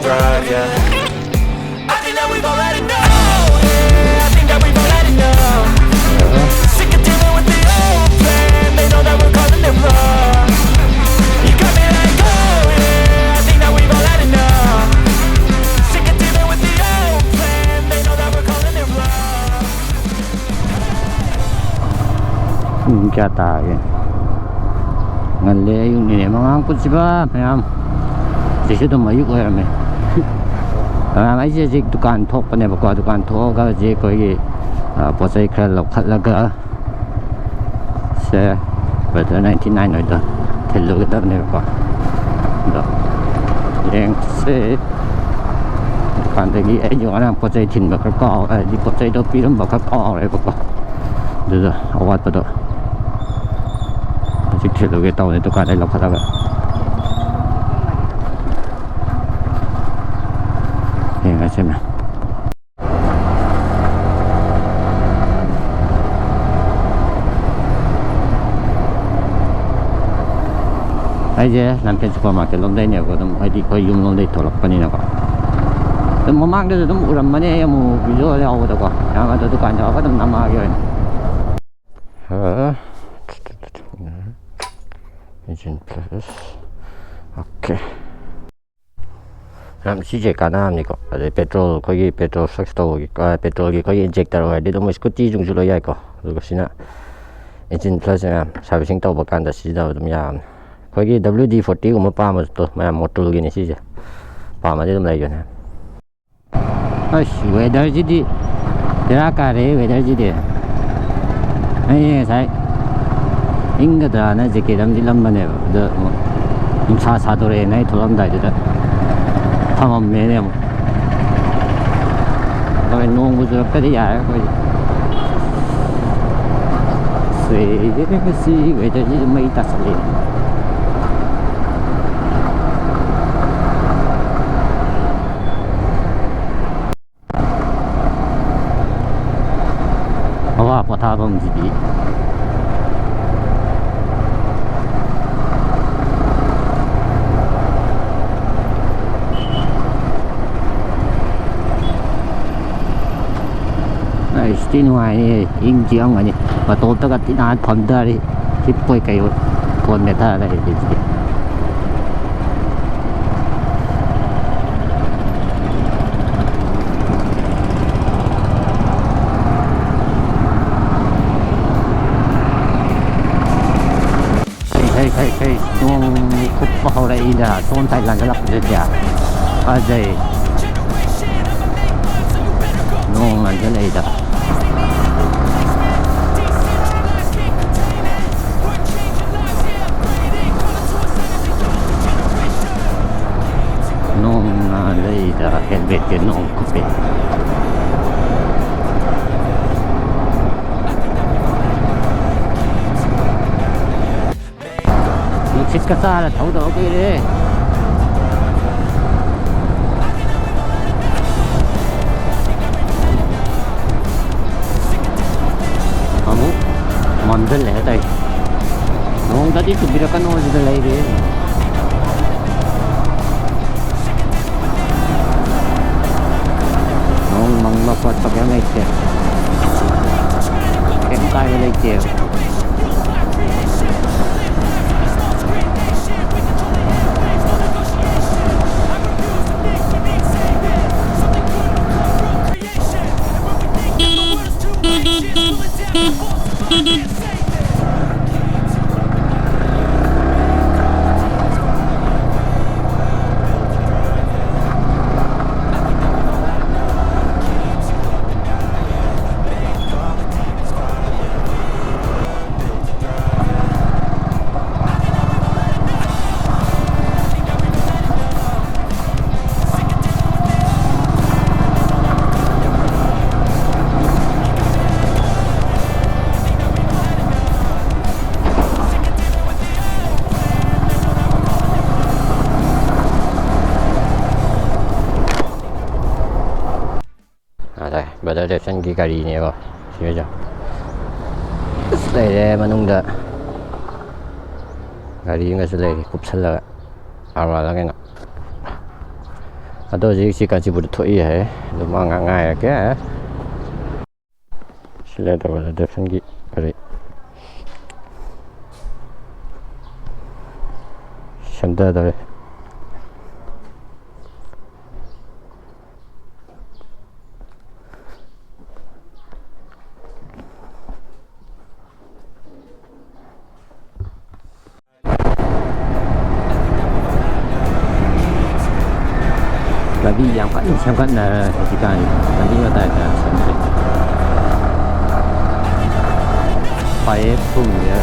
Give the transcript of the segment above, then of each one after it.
thrive, yeah. I think that we've all had enough, yeah. I think that we've all had enough. Sick of dealing with the old plan. They know that we're calling it bluff. You got me like, oh yeah. I think that we've all had enough. Sick of dealing with the old plan. They know that we're calling it bluff. Kata ya. Ngale yung ini mga angkot siya, mayam. Dito mayu ko yun eh. Ay je dukan thok pa ne ba dukan thok ga je ko ye posai khal lok khat laga se betul 99 rồi đó thì lựa cái này ba đó yang se kan tegi yo ana posai thin ba ka di posai do pi ba ka rồi ba đó awat pa do chỉ thiết cái tàu này tôi cả đây lọc thật ra vậy nghe xem nào bây giờ làm cái supermarket lông đây nhiều có tấm hay đi coi dùng lông đây thổi lọc cái này nào có tấm mua mang đây tấm mua làm mấy em mua ví dụ là đâu có nhà mà tôi cả nhà có tấm năm à rồi Engine plus. Okay. Làm gì vậy cả nam này có, petrol có gì petrol stove có petrol có gì injector rồi, đi đâu mới scooty dùng rồi vậy có, rồi cái gì nè, engine plus nè, servicing tàu bạc ăn đã xí đâu tụi mình, có gì WD-40 cũng mới pa mà tôi, mà motor cái này xí chứ, pa mà đi tụi mình này nè. Ôi, weather gì đi, ra cả đấy weather gì đi, này sai. 인가다 나 이제 계담질란만해 너 차 사도래 나이 돌아온다 이제 탐험 매네 뭐 너의 농구스럽게 야 거기 쇠시 왜 저기 뭐 있다 소리 와 보타범 집이 Στην ngoài in chiang này và tôi tất cả tin ăn phần đó đi chip quay cây con người ta này thì cái nuông cúp bao đây là tôn Thái Lan cái lọc rất giả à đây nuông là cái này đó đây là hẹn về cái nông cúp về những chiếc cá xa là thấu đó cái đi kamu mandel ya tay nung tadi tu birakan mo sa dalay rin mangmapat pag yung ito kaya tayo ito Bây giờ xem cái gari này rồi, xem chưa? Đây mà nung đã gari nggak selesai, cukup selesai. Awal lagi nggak? 아도 시간치부터 토이해 너무ง่าย실내도 대편기 그래 현대들 Tapi yang paling sangat jika nanti kita ada sampai baik pun ya.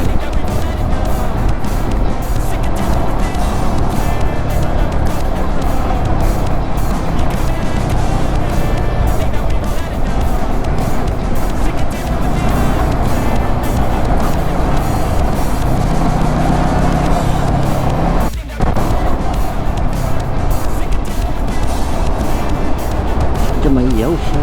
Cuma yếu sẽ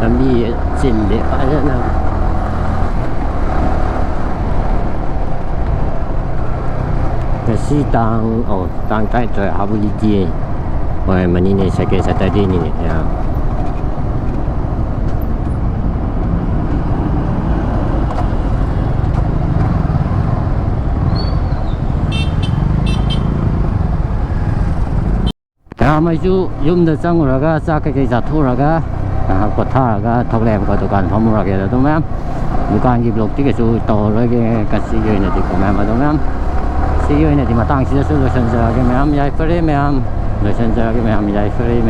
Kami sini ada nak Sidang tang kai trời học lý gì rồi màนี่sẽ cái sẽ tới điนี่ya mà chú dùng được xong rồi cái sao cái giặt thu rồi cái quạt thả cái thâu lem cái đồ ăn phong rồi cái đó đúng không? đồ ăn gì lục cái chú to rồi cái gì này thì cũng làm mà đúng không? Siyo ini di matang sih sudah senja, kami am yai free, kami am, senja kami am yai free,